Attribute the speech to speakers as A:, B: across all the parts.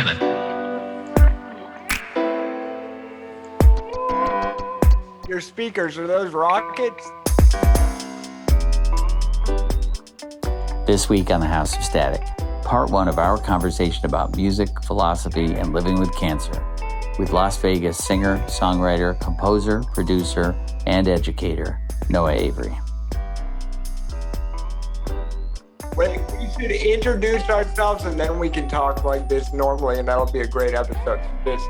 A: minute.
B: Your speakers, are those rockets?
C: This week on the House of Static, part one of our conversation about music, philosophy, and living with cancer with Las Vegas singer, songwriter, composer, producer, and educator, Noah Avery.
B: Wait, we should introduce ourselves and then we can talk like this normally, and that'll be a great episode.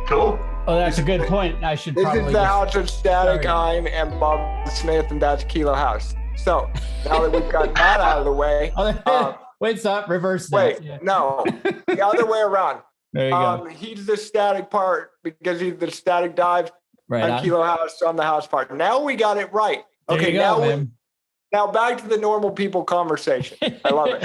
D: Cool.
E: Oh, that's a good point. I should
B: This
E: probably
B: is the
E: just...
B: House of Static.
E: Sorry.
B: I'm and Bob Smith, and that's Kilo House. So now that we've got that out of the way,
E: Wait, stop, reverse that.
B: wait,
E: Yeah.
B: no, the other way around.
E: There you go.
B: He's the static part because he's the static dive.
E: Right
B: I'm
E: on.
B: Kilo House on the house part. Now we got it right.
E: There
B: Okay,
E: you go,
B: now
E: man.
B: now back to the normal people conversation. I love it.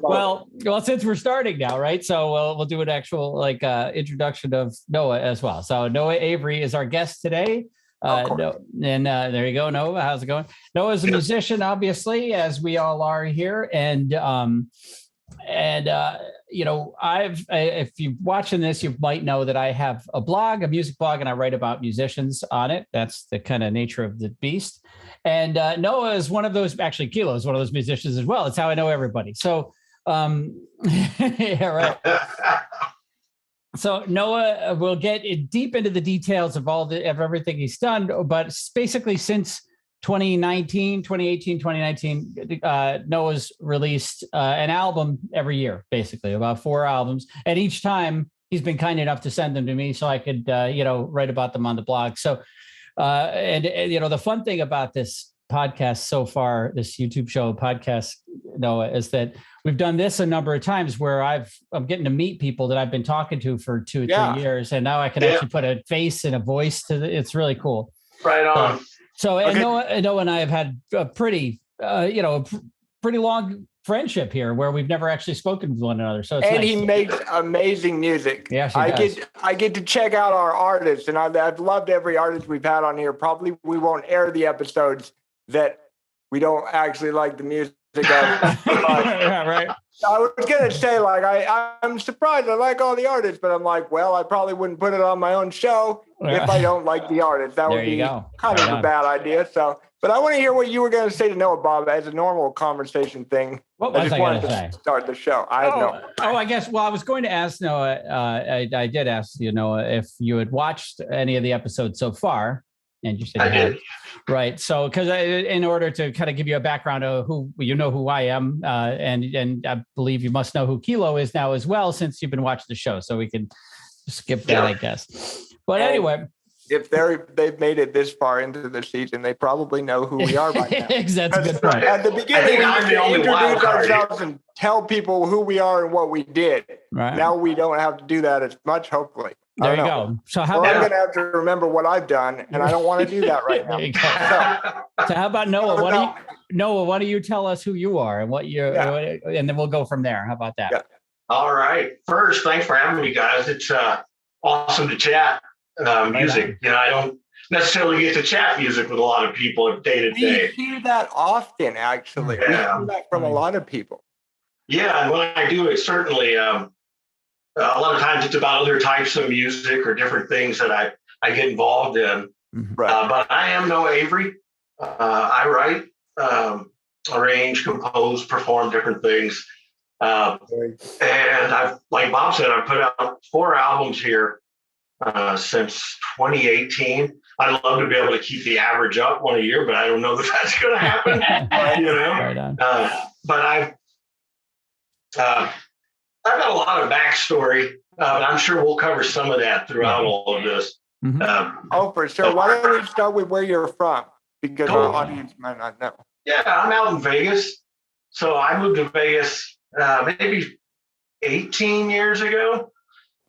E: Well, since we're starting now, right? So we'll do an actual introduction of Noah as well. So Noah Avery is our guest today. There you go, Noah. How's it going? Noah's a musician, obviously, as we all are here, and if you're watching this, you might know that I have a blog, a music blog, and I write about musicians on it. That's the kind of nature of the beast. And Noah is one of those. Actually, Kilo is one of those musicians as well. It's how I know everybody. So, yeah, right. So Noah will get deep into the details of of everything he's done, but basically since 2018, 2019, Noah's released an album every year, basically about 4 albums. And each time he's been kind enough to send them to me so I could, write about them on the blog. So, the fun thing about this podcast so far, this YouTube show podcast, Noah, is that we've done this a number of times where I'm getting to meet people that I've been talking to for 2 or 3 years. And now I can actually put a face and a voice to it's really cool.
D: Right on.
E: Noah and I have had a pretty long friendship here where we've never actually spoken to one another. So it's nice.
B: He makes amazing music.
E: Yeah,
B: I get to check out our artists, and I've loved every artist we've had on here. Probably we won't air the episodes that we don't actually like the music of.
E: Yeah, right.
B: I was gonna say, I'm surprised I like all the artists, but I'm like, well, I probably wouldn't put it on my own show if I don't like the artist. That would be kind of a bad idea. So, but I want to hear what you were going to say to Noah, Bob, as a normal conversation thing.
E: What was I
B: wanted
E: going to say?
B: Start the show. I know.
E: Oh, I guess. Well, I was going to ask Noah. I did ask you, Noah, if you had watched any of the episodes so far. And you said
D: I did.
E: Right. So, because in order to kind of give you a background of who I am, and I believe you must know who Kilo is now as well, since you've been watching the show. So we can skip that, I guess. But anyway,
B: if they've made it this far into the season, they probably know who we are by now.
E: That's a good point.
B: At the beginning, we used to introduce ourselves and tell people who we are and what we did.
E: Right.
B: Now we don't have to do that as much, hopefully.
E: There you go. So
B: I'm going to have to remember what I've done, and I don't want to do that right now.
E: There you go. So how about Noah? Why don't you tell us who you are and what and then we'll go from there. How about that?
B: Yeah.
D: All right. First, thanks for having me, guys. It's awesome to chat music. I don't necessarily get to chat music with a lot of people day to day.
B: We hear that often, actually.
D: Yeah.
B: We hear that from a lot of people.
D: Yeah, and when I do it, certainly a lot of times it's about other types of music or different things that I get involved in.
B: Right.
D: But I am Noah Avery. I write, arrange, compose, perform different things. And I've, like Bob said, I've put out 4 albums here since 2018. I'd love to be able to keep the average up one a year, but I don't know that that's going to happen.
E: Right on.
D: But I've got a lot of backstory. I'm sure we'll cover some of that throughout all of this.
B: Mm-hmm. For sure. Why don't we start with where you're from? Because our audience might not know.
D: Yeah, I'm out in Vegas. So I moved to Vegas maybe 18 years ago.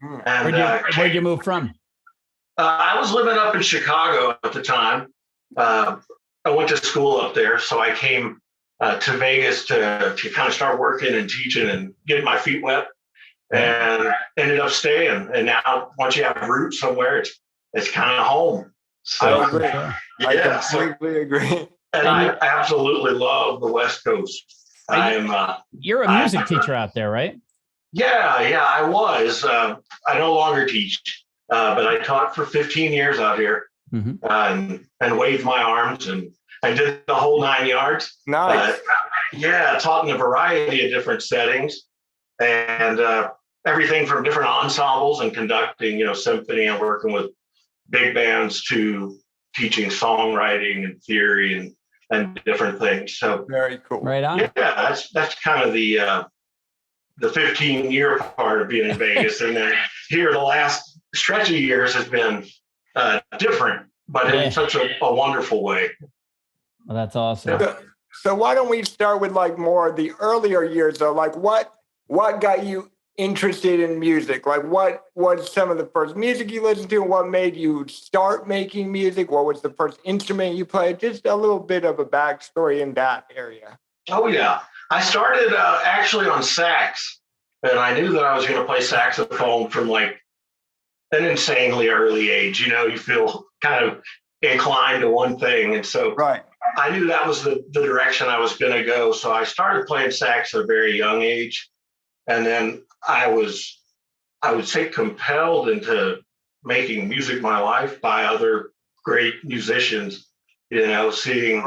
D: And,
E: where'd you move from?
D: I was living up in Chicago at the time. I went to school up there, so I came to Vegas to kind of start working and teaching and getting my feet wet, and ended up staying. And now, once you have roots somewhere, it's kind of home. So,
B: I agree. I completely agree.
D: And I absolutely love the West Coast.
E: You're a music teacher out there, right?
D: Yeah, I was. I no longer teach, but I taught for 15 years out here, and waved my arms and did the whole 9 yards.
B: Nice.
D: Yeah, taught in a variety of different settings, and everything from different ensembles and conducting, symphony and working with big bands to teaching songwriting and theory and different things. So
B: very cool.
E: Right on.
D: Yeah, that's kind of the 15-year part of being in Vegas, and then here the last stretch of years has been different, but in such a wonderful way.
E: Well, that's awesome.
B: So why don't we start with like more of the earlier years though? Like what got you interested in music? Like what was some of the first music you listened to, and what made you start making music? What was the first instrument you played? Just a little bit of a backstory in that area.
D: Oh yeah, I started actually on sax, and I knew that I was going to play saxophone from like an insanely early age. You feel kind of inclined to one thing, and so
B: right.
D: I knew that was the direction I was going to go. So I started playing sax at a very young age. And then I would say, compelled into making music my life by other great musicians, seeing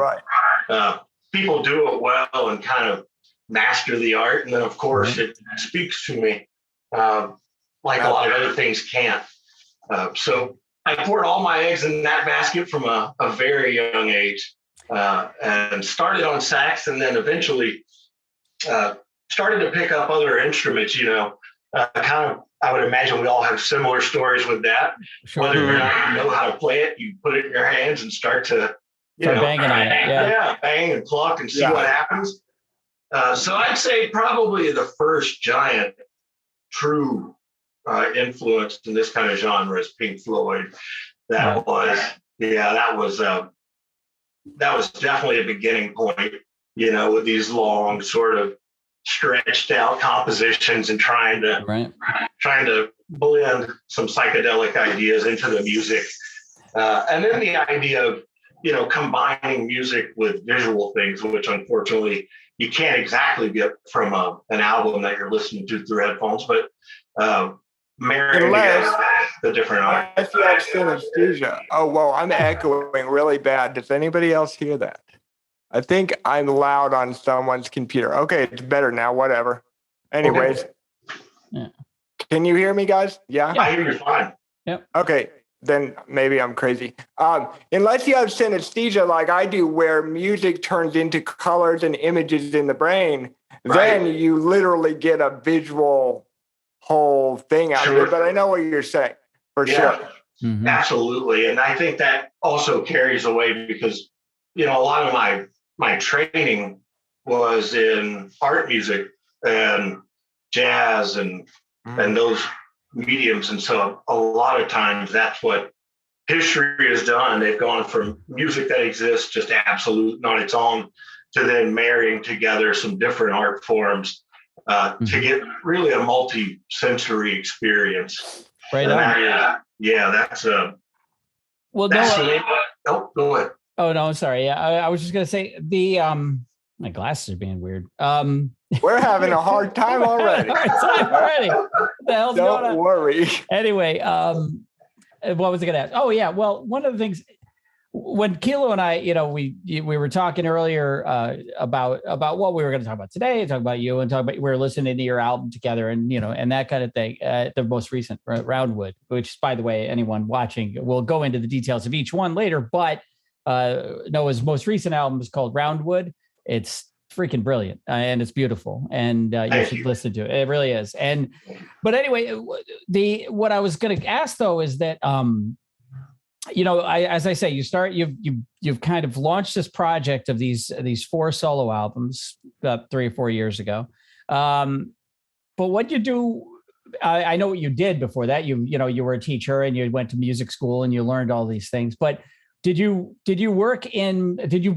D: people do it well and kind of master the art. And then, of course, it speaks to me like a lot of other things can't. So I poured all my eggs in that basket from a very young age. And started on sax, and then eventually started to pick up other instruments. I would imagine we all have similar stories with that. Sure. Whether or not you know how to play it, you put it in your hands and start to
E: banging on it.
D: Bang and pluck and see what happens. So I'd say probably the first giant true influence in this kind of genre is Pink Floyd. That was definitely a beginning point, with these long sort of stretched out compositions and trying to blend some psychedelic ideas into the music. And then the idea of, combining music with visual things, which unfortunately you can't exactly get from an album that you're listening to through headphones, but marrying the different art.
B: Unless you have synesthesia. Oh, whoa, I'm echoing really bad. Does anybody else hear that? I think I'm loud on someone's computer. Okay, it's better now, whatever. Anyways.
D: Okay.
E: Yeah.
B: Can you hear me, guys? Yeah?
D: I hear you fine.
E: Yep.
B: Okay, then maybe I'm crazy. Unless you have synesthesia like I do, where music turns into colors and images in the brain, then you literally get a visual whole thing out of it. But I know what you're saying, for sure.
D: Mm-hmm. Absolutely. And I think that also carries away because, a lot of my training was in art music and jazz and those mediums. And so a lot of times that's what history has done. They've gone from music that exists just absolute on its own to then marrying together some different art forms to get really a multi-sensory experience.
E: Right on.
D: That's
E: well,
D: no. Go ahead.
E: Oh no, I'm sorry. Yeah, I was just gonna say my glasses are being weird.
B: We're having a hard time already.
E: What the hell's going on?
B: Don't worry.
E: Anyway, what was I gonna ask? Oh yeah, well, one of the things when Kilo and I, we were talking earlier about what we were going to talk about today, talk about you, and talk about we were listening to your album together, and and that kind of thing. The most recent Roundwood, which, by the way, anyone watching, we'll go into the details of each one later. But Noah's most recent album is called Roundwood. It's freaking brilliant and it's beautiful, and you should listen to it. It really is. But anyway, what I was going to ask though is that. As I say, you've kind of launched this project of these 4 solo albums about 3 or 4 years ago. But what you do, I know what you did before that. You were a teacher and you went to music school and you learned all these things. But did you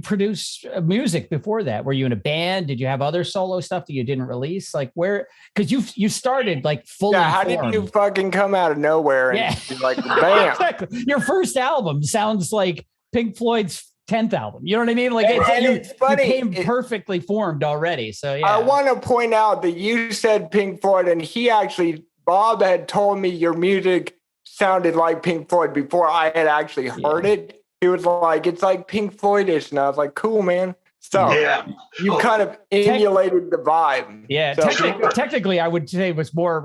E: produce music before that? Were you in a band? Did you have other solo stuff that you didn't release? Like where? Because you started like fully.
B: Yeah, how did you fucking come out of nowhere and be like bam?
E: Exactly. Your first album sounds like Pink Floyd's 10th album. You know what I mean? Like
B: it's funny.
E: You came perfectly formed already. So yeah.
B: I want to point out that you said Pink Floyd, and Bob had told me your music sounded like Pink Floyd before I had actually heard it. He was like, it's like Pink Floyd-ish. And I was like, cool, man. So you kind of emulated the vibe.
E: Yeah.
B: So,
E: technically, I would say it was more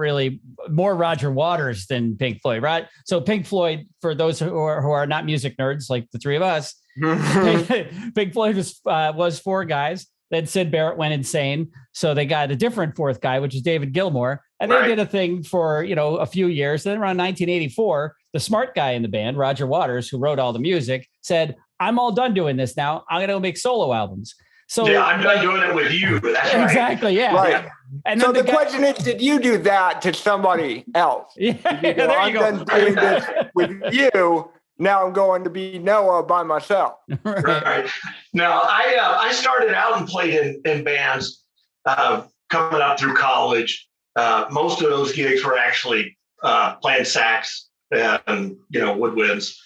E: Roger Waters than Pink Floyd, right? So Pink Floyd, for those who are not music nerds like the three of us, Pink Floyd was four guys. Then Sid Barrett went insane. So they got a different fourth guy, which is David Gilmour. And they did a thing for, a few years. Then around 1984, the smart guy in the band, Roger Waters, who wrote all the music, said, I'm all done doing this now. I'm going to go make solo albums. So
D: I'm done doing it with you. That's right.
E: Exactly. Yeah.
B: Right.
E: And
B: so the question is, did you do that to somebody else?
E: Yeah. There you go.
B: I'm done doing this with you. Now I'm going to be Noah by myself.
D: Right. Now, I started out and played in bands coming up through college. Most of those gigs were actually playing sax and woodwinds.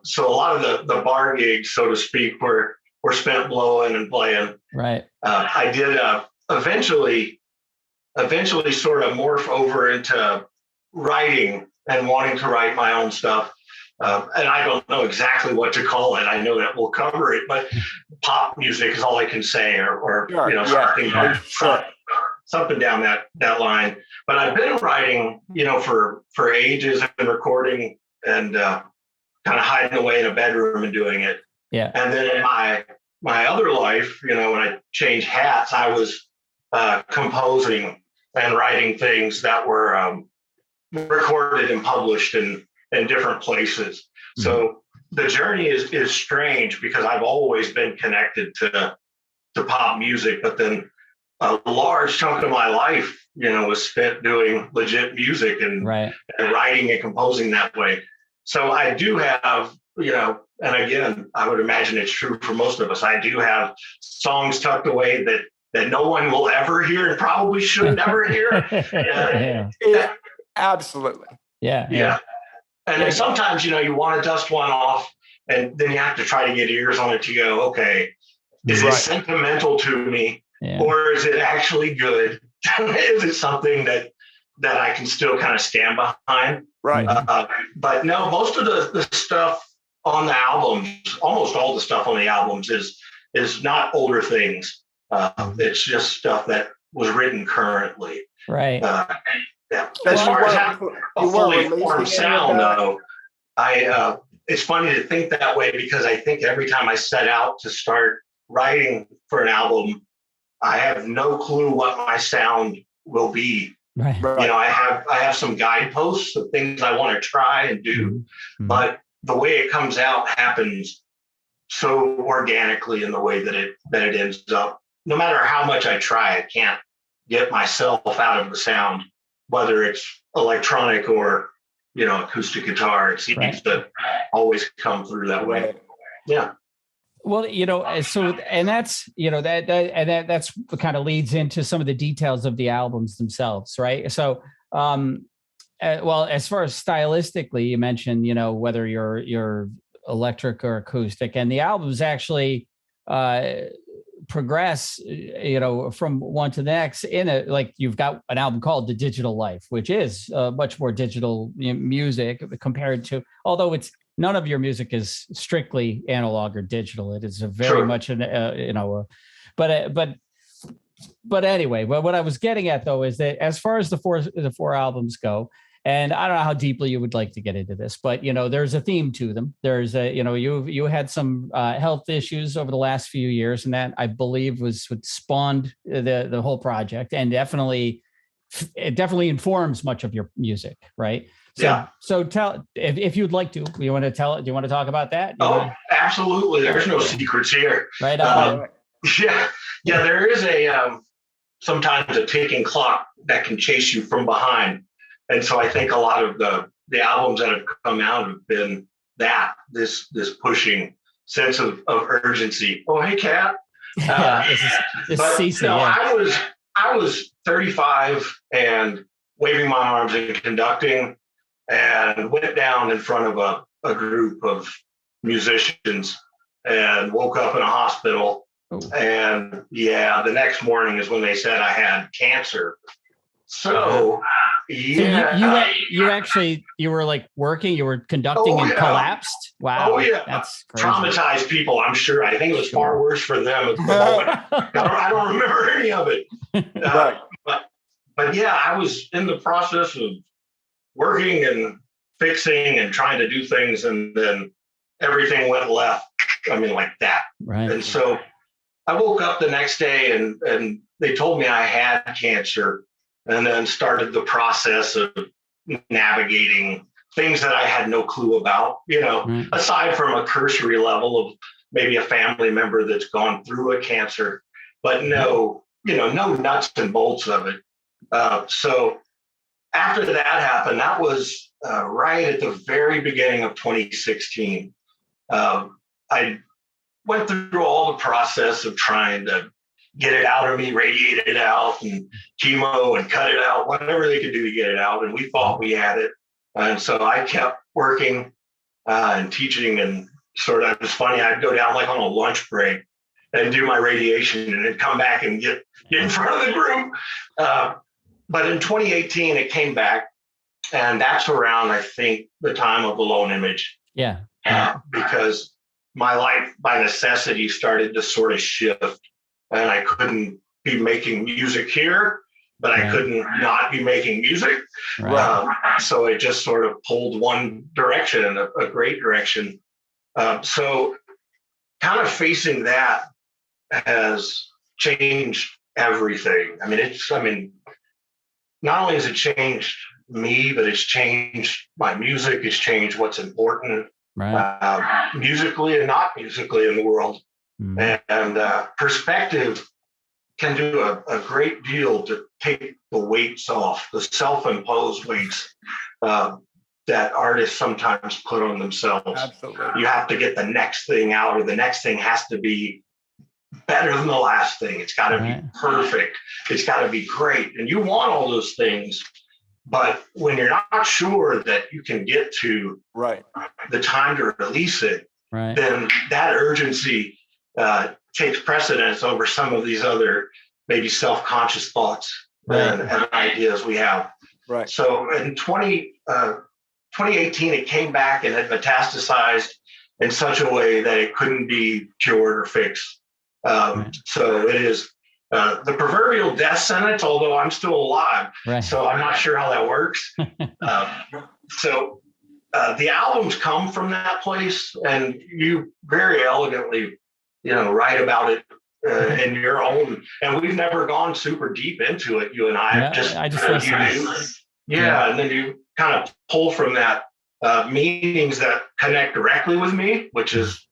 D: So a lot of the bar gigs, so to speak, were spent blowing and playing.
E: Right.
D: I did eventually sort of morph over into writing and wanting to write my own stuff. And I don't know exactly what to call it. I know that we'll cover it, but pop music is all I can say, or something down that line. But I've been writing, for ages. I've been recording and kind of hiding away in a bedroom and doing it.
E: Yeah.
D: And then in my other life, when I changed hats, I was composing and writing things that were recorded and published in different places. Mm-hmm. So the journey is strange because I've always been connected to pop music, but then a large chunk of my life, was spent doing legit music and writing and composing that way. So I do have, and again, I would imagine it's true for most of us. I do have songs tucked away that no one will ever hear and probably should never hear.
B: Yeah. Absolutely.
D: Yeah. And then sometimes, you want to dust one off and then you have to try to get ears on it to go, okay, is it sentimental to me or is it actually good? Is it something that I can still kind of stand behind?
B: Right.
D: But no, most of the stuff on the albums, almost all the stuff on the albums is not older things. It's just stuff that was written currently.
E: Right.
D: As far as a fully formed sound, though, it's funny to think that way because I think every time I set out to start writing for an album, I have no clue what my sound will be.
E: Right.
D: I have some guideposts of things I want to try and do, but the way it comes out happens so organically in the way that it ends up. No matter how much I try, I can't get myself out of the sound, whether it's electronic or acoustic guitar. It seems to always come through that way. Yeah.
E: Well, so, and that's, that's what kind of leads into some of the details of the albums themselves. Right. So, well, as far as stylistically, you mentioned, whether you're electric or acoustic, and the albums actually progress, from one to the next like you've got an album called The Digital Life, which is much more digital music compared to, although none of your music is strictly analog or digital. It is a very much but anyway, what I was getting at though is that as far as the four albums go, and I don't know how deeply you would like to get into this, but there's a theme to them. There's you had some health issues over the last few years, and that I believe was what spawned the whole project, and it definitely informs much of your music, right? So tell if you'd like to. You want to tell it? Do you want to talk about that?
D: Absolutely. There's no secrets here.
E: Right on.
D: Yeah. There is sometimes a ticking clock that can chase you from behind. And so I think a lot of the albums that have come out have been this pushing sense of urgency. Oh, hey, Kat.
E: This is Cece,
D: I was 35 and waving my arms and conducting, and went down in front of a group of musicians and woke up in a hospital.
E: Oh.
D: And yeah, the next morning is when they said I had cancer. So yeah,
E: you were like working, you were conducting and collapsed. Wow.
D: Oh yeah,
E: that's crazy.
D: Traumatized people. I'm sure. I think it was far worse for them at the moment. I don't remember any of it.
B: Right.
D: But yeah, I was in the process of working and fixing and trying to do things, and then everything went left. I mean, like that.
E: Right.
D: And so I woke up the next day and they told me I had cancer, and then started the process of navigating things that I had no clue about, aside from a cursory level of maybe a family member that's gone through a cancer, but no nuts and bolts of it. So after that happened, that was right at the very beginning of 2016. I went through all the process of trying to get it out of me, radiate it out, and chemo and cut it out, whatever they could do to get it out. And we thought we had it. And so I kept working and teaching, and sort of, it was funny, I'd go down like on a lunch break and do my radiation and then come back and get in front of the group. But in 2018, it came back. And that's around, I think, the time of the lone image.
E: Yeah.
D: Because my life by necessity started to sort of shift. And I couldn't be making music here, but I couldn't not be making music. Right. So it just sort of pulled one direction, a great direction. So kind of facing that has changed everything. I mean, not only has it changed me, but it's changed my music. It's changed what's important, musically and not musically in the world. And perspective can do a great deal to take the weights off, the self-imposed weights that artists sometimes put on themselves. Absolutely. You have to get the next thing out, or the next thing has to be better than the last thing. It's got to be perfect. It's got to be great. And you want all those things. But when you're not sure that you can get to the time to release it, then that urgency takes precedence over some of these other maybe self-conscious thoughts and ideas we have. Right. So in 2018, it came back and had metastasized in such a way that it couldn't be cured or fixed. So it is the proverbial death sentence, although I'm still alive. So I'm not sure how that works. So the albums come from that place, and you very elegantly write about it in your own, and we've never gone super deep into it, you and I.
E: I just
D: you do. And then you kind of pull from that meanings that connect directly with me, which is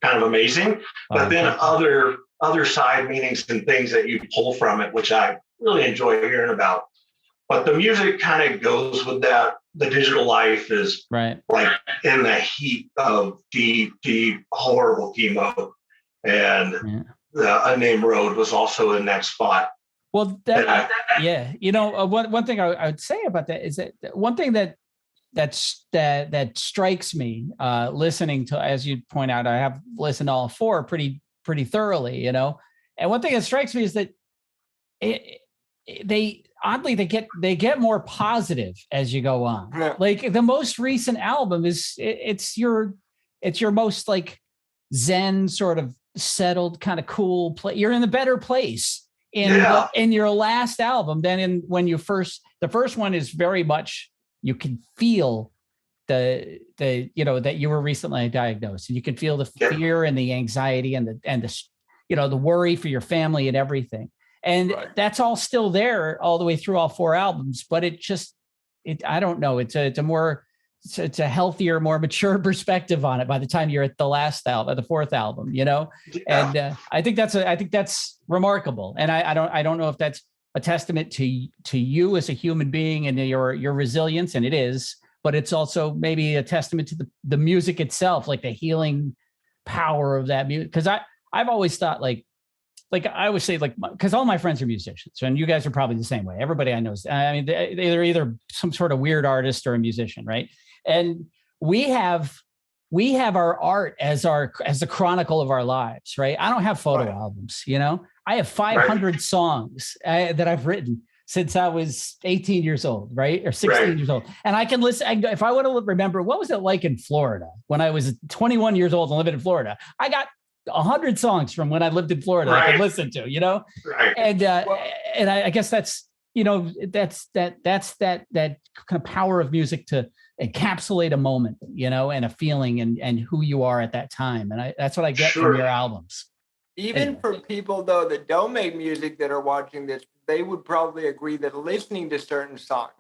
D: kind of amazing. But then other side meanings and things that you pull from it, which I really enjoy hearing about. But the music kind of goes with that. The digital life is like in the heat of deep, horrible chemo. And the Unnamed Road was also in that spot.
E: Well, one thing I would say about that is that one thing that strikes me listening to, as you point out, I have listened to all four pretty thoroughly, and one thing that strikes me is that they get more positive as you go on. Like the most recent album it's your most like Zen sort of settled kind of cool place. You're in a better place in your last album than the first one is very much, you can feel the that you were recently diagnosed, and you can feel the fear and the anxiety and the worry for your family and everything. And that's all still there all the way through all four albums, but I don't know. It's a healthier, more mature perspective on it by the time you're at the last album, the fourth album, and I think that's remarkable. And I don't know if that's a testament to you as a human being and your resilience, and it is, but it's also maybe a testament to the music itself, like the healing power of that music. Because I've always thought like I always say, because all my friends are musicians, and you guys are probably the same way. Everybody I know is, I mean, they're either some sort of weird artist or a musician, right? And we have we have our art as the chronicle of our lives, right? I don't have photo albums, you know. I have 500 songs that I've written since I was 18 years old, right? Or 16 years old. And I can listen. If I want to remember, what was it like in Florida when I was 21 years old and living in Florida? I got 100 songs from when I lived in Florida I could listen to, you know? And I guess that's, you know, that's that kind of power of music to encapsulate a moment, you know, and a feeling and who you are at that time. And that's what I get from your albums.
B: Even for people, though, that don't make music that are watching this, they would probably agree that listening to certain songs,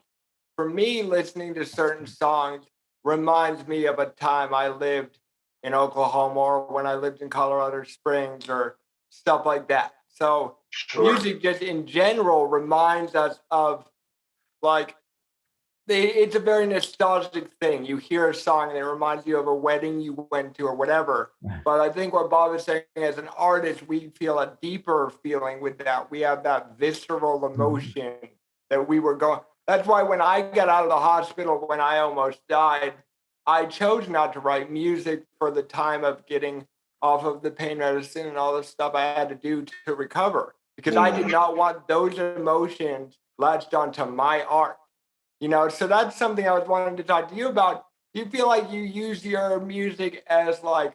B: for me, listening to certain songs reminds me of a time I lived in Oklahoma or when I lived in Colorado Springs or stuff like that. So music just in general reminds us of, like, it's a very nostalgic thing. You hear a song and it reminds you of a wedding you went to or whatever. But I think what Bob is saying, as an artist, we feel a deeper feeling with that. We have that visceral emotion that we were going. That's why when I got out of the hospital, when I almost died, I chose not to write music for the time of getting off of the pain medicine and all the stuff I had to do to recover, because I did not want those emotions latched onto my art. You know, so that's something I was wanting to talk to you about. Do you feel like you use your music as like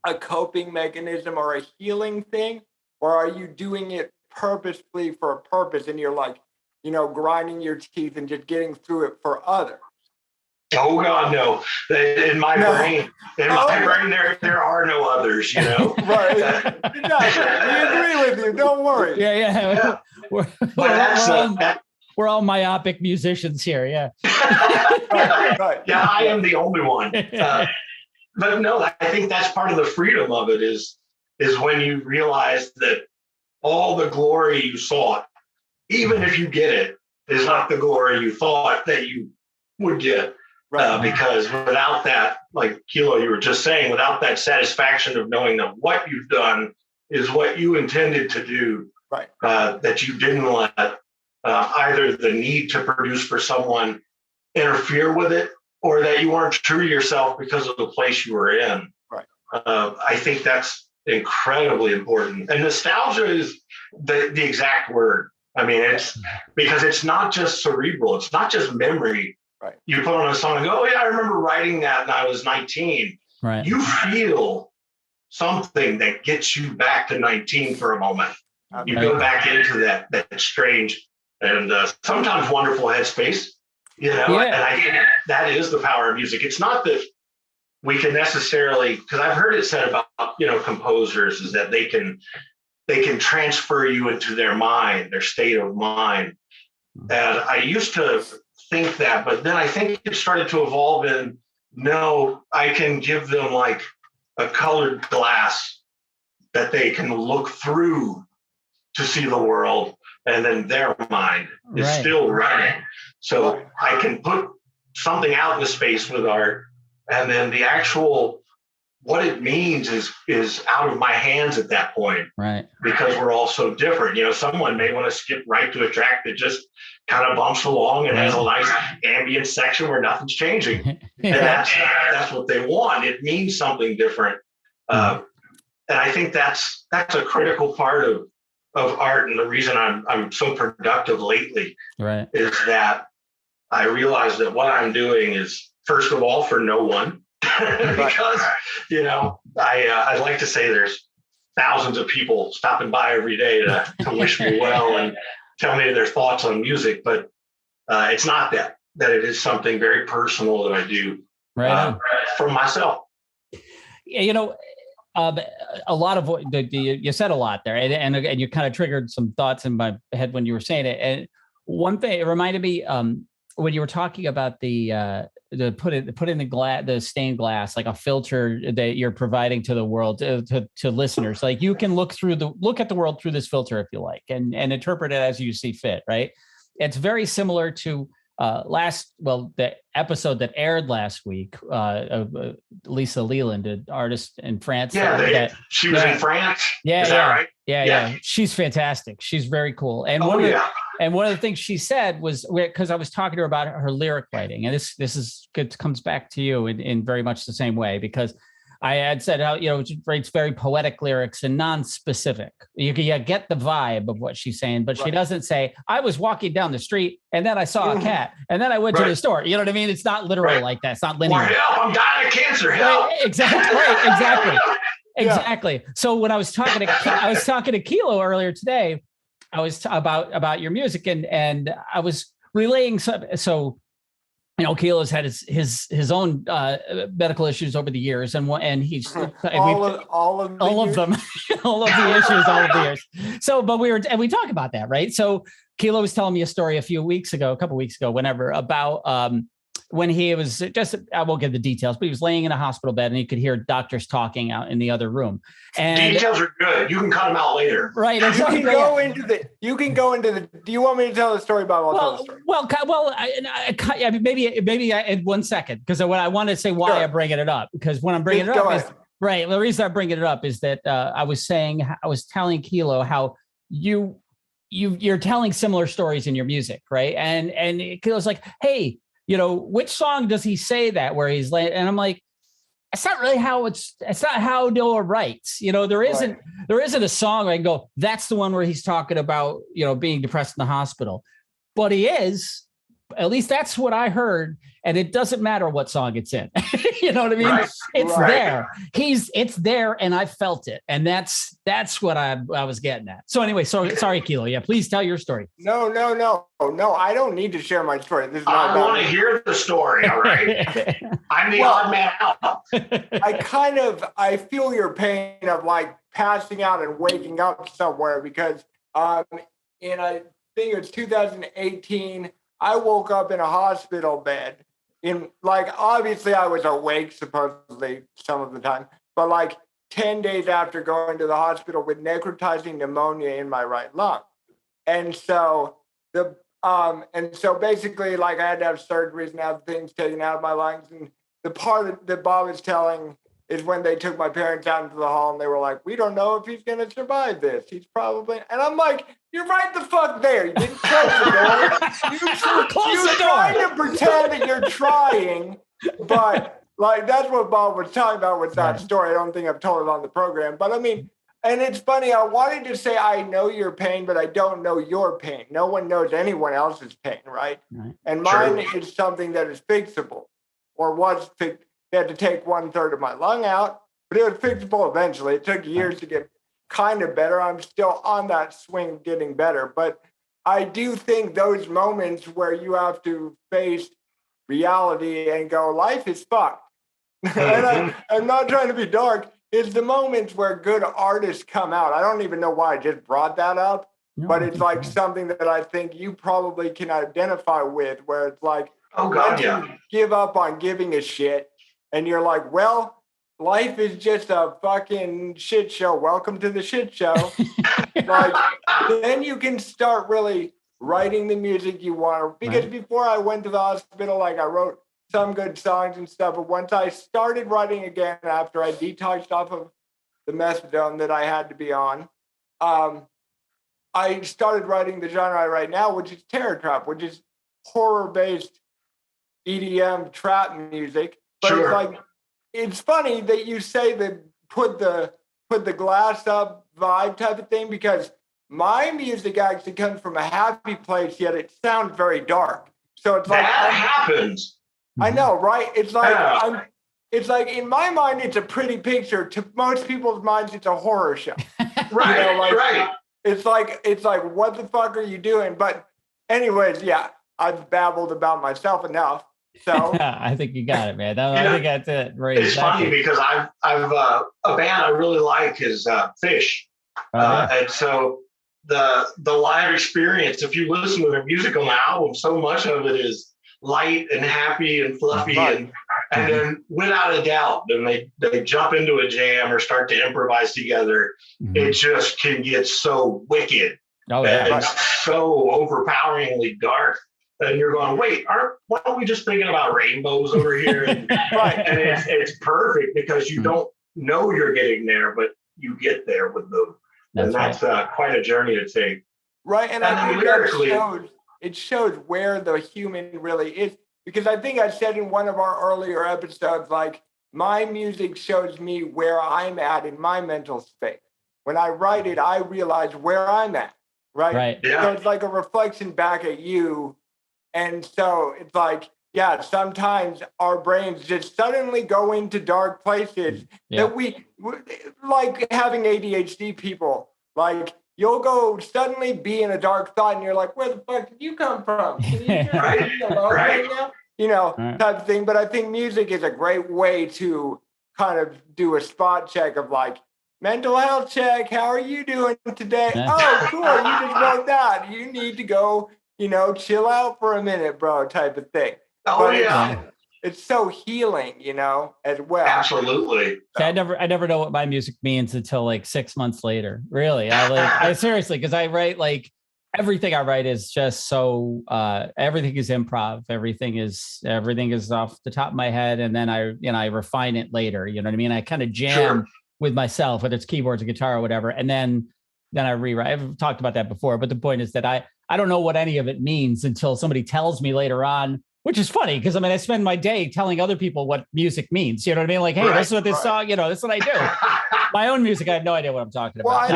B: a coping mechanism or a healing thing? Or are you doing it purposefully for a purpose and you're like, you know, grinding your teeth and just getting through it for others?
D: Oh God, no! In my brain, there are no others. You know,
B: right? Exactly. We agree with you. Don't worry.
E: Yeah. We're all myopic musicians here. Yeah.
B: Right.
D: Yeah, I am the only one. But no, I think that's part of the freedom of it is when you realize that all the glory you sought, even if you get it, is not the glory you thought that you would get. Because without that, like Kilo, you were just saying, without that satisfaction of knowing that what you've done is what you intended to do, that you didn't let either the need to produce for someone interfere with it, or that you weren't true to yourself because of the place you were in. I think that's incredibly important. And nostalgia is the exact word. I mean, it's because it's not just cerebral. It's not just memory. You put on a song and go, oh yeah, I remember writing that when I was 19. You feel something that gets you back to 19 for a moment. You go back into that strange and sometimes wonderful headspace, you know, and I think that is the power of music. It's not that we can necessarily, because I've heard it said about, you know, composers, is that they can transfer you into their mind, their state of mind. And I used to think that, but then I think it started to evolve in, no, I can give them like a colored glass that they can look through to see the world, and then their mind is still running. So I can put something out in the space with art, and then the actual what it means is out of my hands at that point, because we're all so different. You know, someone may want to skip right to a track that just kind of bumps along and has a nice ambient section where nothing's changing, and that's what they want. It means something different, and I think that's a critical part of art, and the reason I'm so productive lately is that I realize that what I'm doing is, first of all, for no one. Because, you know, I like to say there's thousands of people stopping by every day to wish me well and tell me their thoughts on music, but it's not that it is something very personal that I do for myself.
E: You know, a lot of what you said a lot there, and you kind of triggered some thoughts in my head when you were saying it. And one thing, it reminded me when you were talking about the put in the stained glass, like a filter that you're providing to the world, to listeners. Like you can look at the world through this filter if you like, and interpret it as you see fit. Right. It's very similar to the episode that aired last week of Lisa Leland, an artist in France.
D: She was in France.
E: Yeah.
D: Is that right?
E: Yeah. She's fantastic. She's very cool. And And one of the things she said was, because I was talking to her about her lyric writing, and this is good, comes back to you in very much the same way, because I had said how, she writes very poetic lyrics and non-specific. You get the vibe of what she's saying, but she doesn't say, I was walking down the street and then I saw a cat and then I went to the store. You know what I mean? It's not literal like that. It's not linear.
D: Or help, I'm dying of cancer. Help.
E: Right, exactly. Exactly. So when I was talking to Kilo earlier today, I was about your music and I was relaying so Kilo's had his own medical issues over the years, and he's all of them, all of the issues, all of the years. So, but we talk about that, right? So, Kilo was telling me a story a couple weeks ago, whenever, about when he was just, I won't give the details, but he was laying in a hospital bed and he could hear doctors talking out in the other room. And
D: details are good. You can cut them out later.
E: Right. Exactly.
B: You can go into the, do you want me to tell the story about tell the story?
E: I mean, maybe in 1 second, because what I wanted to say why I'm bringing it up, because when I'm bringing it up is, right. The reason I'm bringing it up is that I was telling Kilo how you're telling similar stories in your music. Right. And Kilo's like, hey, which song does he say that where he's laying? And I'm like, it's not really how it's not how Noah writes. There isn't a song where I can go, that's the one where he's talking about, being depressed in the hospital, but he is, at least that's what I heard. And it doesn't matter what song it's in. You know what I mean?
D: Right.
E: It's there. It's there. And I felt it. And that's what I was getting at. So anyway, sorry, Kilo. Yeah. Please tell your story.
B: No. I don't need to share my story. This is not
D: I want to hear the story. All right. I'm the odd man out.
B: I feel your pain of like passing out and waking up somewhere because I think it's 2018, I woke up in a hospital bed. Obviously I was awake supposedly some of the time, but 10 days after going to the hospital with necrotizing pneumonia in my right lung. And so basically I had to have surgeries and have things taken out of my lungs. And the part that Bob is telling is when they took my parents out into the hall and they were like, we don't know if he's going to survive this. He's probably, and I'm like, you're right the fuck there. You didn't close the door. You're trying to pretend that you're trying, but that's what Bob was talking about with that story. I don't think I've told it on the program, but I mean, and it's funny. I wanted to say, I know your pain, but I don't know your pain. No one knows anyone else's pain. Right. And mine is something that is fixable or was fixed. They had to take 1/3 of my lung out, but it was fixable eventually. It took years to get kind of better. I'm still on that swing of getting better. But I do think those moments where you have to face reality and go, life is fucked. And I'm not trying to be dark. It's the moments where good artists come out. I don't even know why I just brought that up, but it's something that I think you probably can identify with, where it's you give up on giving a shit. And you're like, well, life is just a fucking shit show. Welcome to the shit show. Then you can start really writing the music you want. Because before I went to the hospital, I wrote some good songs and stuff. But once I started writing again, after I detoxed off of the methadone that I had to be on, I started writing the genre I write now, which is terror trap, which is horror-based EDM trap music. But it's funny that you say that put the glass up vibe type of thing, because my music actually comes from a happy place, yet it sounds very dark. So it's
D: that happens.
B: I know, right? It's in my mind, it's a pretty picture. To most people's minds, it's a horror show.
D: Right.
B: It's like, what the fuck are you doing? But anyways, yeah, I've babbled about myself enough. So
E: I think you got it, man. I think that's it. Right.
D: It's funny because I've a band I really like is Fish, and so the live experience. If you listen to their music on the album, so much of it is light and happy and fluffy, and then without a doubt, then they jump into a jam or start to improvise together. It just can get so wicked and so overpoweringly dark. And you're going, wait, aren't we just thinking about rainbows over here? And, and it's perfect because you don't know you're getting there, but you get there with them. That's quite a journey to take.
B: Right. And I think it shows where the human really is. Because I think I said in one of our earlier episodes, like, my music shows me where I'm at in my mental space. When I write it, I realize where I'm at. Right.
D: Yeah.
B: So it's like a reflection back at you. And so it's like, yeah, sometimes our brains just suddenly go into dark places that we, like having ADHD people, like, you'll go suddenly be in a dark thought and you're like, where the fuck did you come from? Can you just leave me alone right now? You know, type of thing. But I think music is a great way to kind of do a spot check of like, mental health check. How are you doing today? Oh, cool. You just wrote that. You need to go, you know, chill out for a minute, bro, type of thing.
D: Oh, yeah.
B: It's so healing, you know, as well.
D: Absolutely.
E: See, I never know what my music means until like 6 months later. Really. I seriously, because I write like everything I write is just so everything is improv. Everything is off the top of my head. And then I refine it later. You know what I mean? I kind of jam with myself, whether it's keyboards or guitar or whatever. And then I rewrite. I've talked about that before, but the point is that I don't know what any of it means until somebody tells me later on, which is funny because I mean, I spend my day telling other people what music means. You know what I mean? Like, hey, this is what this song, you know, this is what I do. My own music, I have no idea what I'm talking about.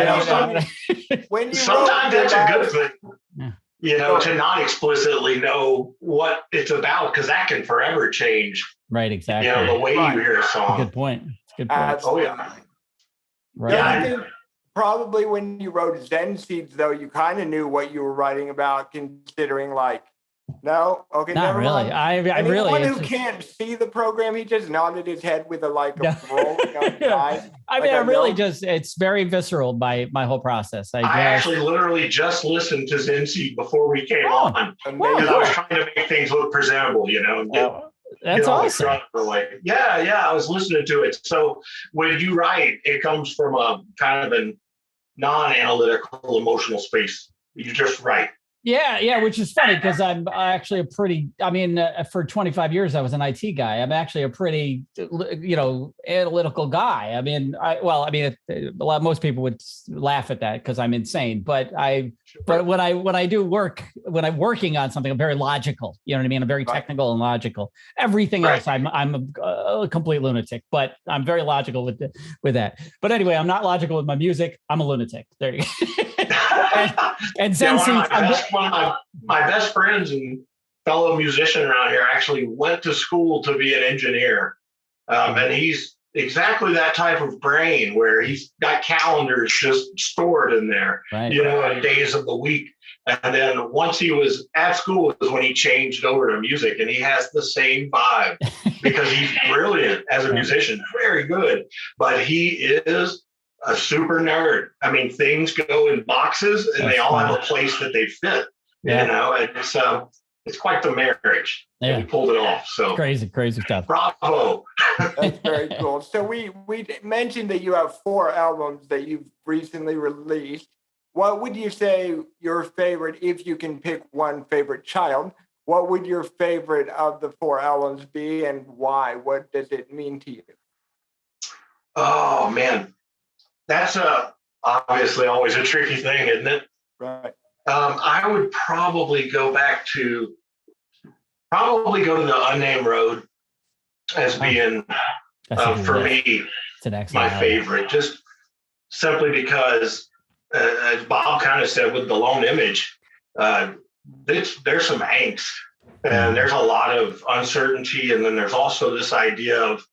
B: When you
D: sometimes that's a good thing, you know, to not explicitly know what it's about, because that can forever change.
E: Right, exactly.
D: You know, the way you hear a song.
E: Good point. Good point.
B: Oh, yeah.
E: Right.
B: Yeah, I think probably when you wrote Zen Seeds, though, you kind of knew what you were writing about, considering like, no, okay,
E: not
B: never
E: really.
B: mind.
E: Anyone
B: who can't see the program, he just nodded his head with a roll of his eyes.
E: I mean, it's very visceral by my whole process. I
D: actually literally just listened to Zen Seed before we came on. Because I was trying to make things look presentable, you know.
E: That's awesome.
D: I was listening to it. So when you write, it comes from a kind of a non-analytical emotional space. You just write.
E: Yeah, which is funny because I'm actually for 25 years, I was an IT guy. I'm actually a pretty, analytical guy. I mean, most people would laugh at that because I'm insane, but when I do work, when I'm working on something, I'm very logical. You know what I mean? I'm very technical and logical. Everything else, I'm a complete lunatic, but I'm very logical with that. But anyway, I'm not logical with my music. I'm a lunatic. There you go. and Zen Seeds.
D: One of my best friends and fellow musician around here actually went to school to be an engineer. And he's exactly that type of brain where he's got calendars just stored in there, and days of the week. And then once he was at school is when he changed over to music, and he has the same vibe because he's brilliant as a musician, very good, but he is a super nerd. I mean, things go in boxes and they all have a place that they fit, you know, and it's quite the marriage. Yeah. He pulled it off. So
E: crazy stuff.
D: Bravo.
B: That's very cool. So we mentioned that you have 4 albums that you've recently released. What would you say your favorite, if you can pick one favorite child, what would your favorite of the 4 albums be and why? What does it mean to you?
D: Oh, man. That's obviously always a tricky thing, isn't it?
B: Right.
D: I would probably go to the Unnamed Road as being, for me, my favorite, just simply because, as Bob kind of said with the Lone Image, there's some angst and there's a lot of uncertainty. And then there's also this idea of,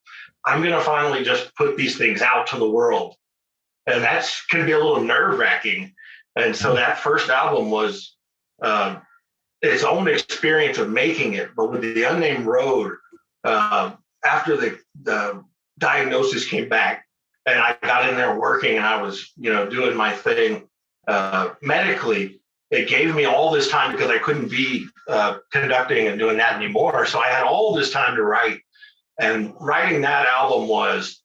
D: I'm going to finally just put these things out to the world. And that's can be a little nerve-wracking. And so that first album was its own experience of making it. But with the Unnamed Road, after the diagnosis came back and I got in there working and I was, doing my thing medically, it gave me all this time because I couldn't be conducting and doing that anymore. So I had all this time to write. And writing that album was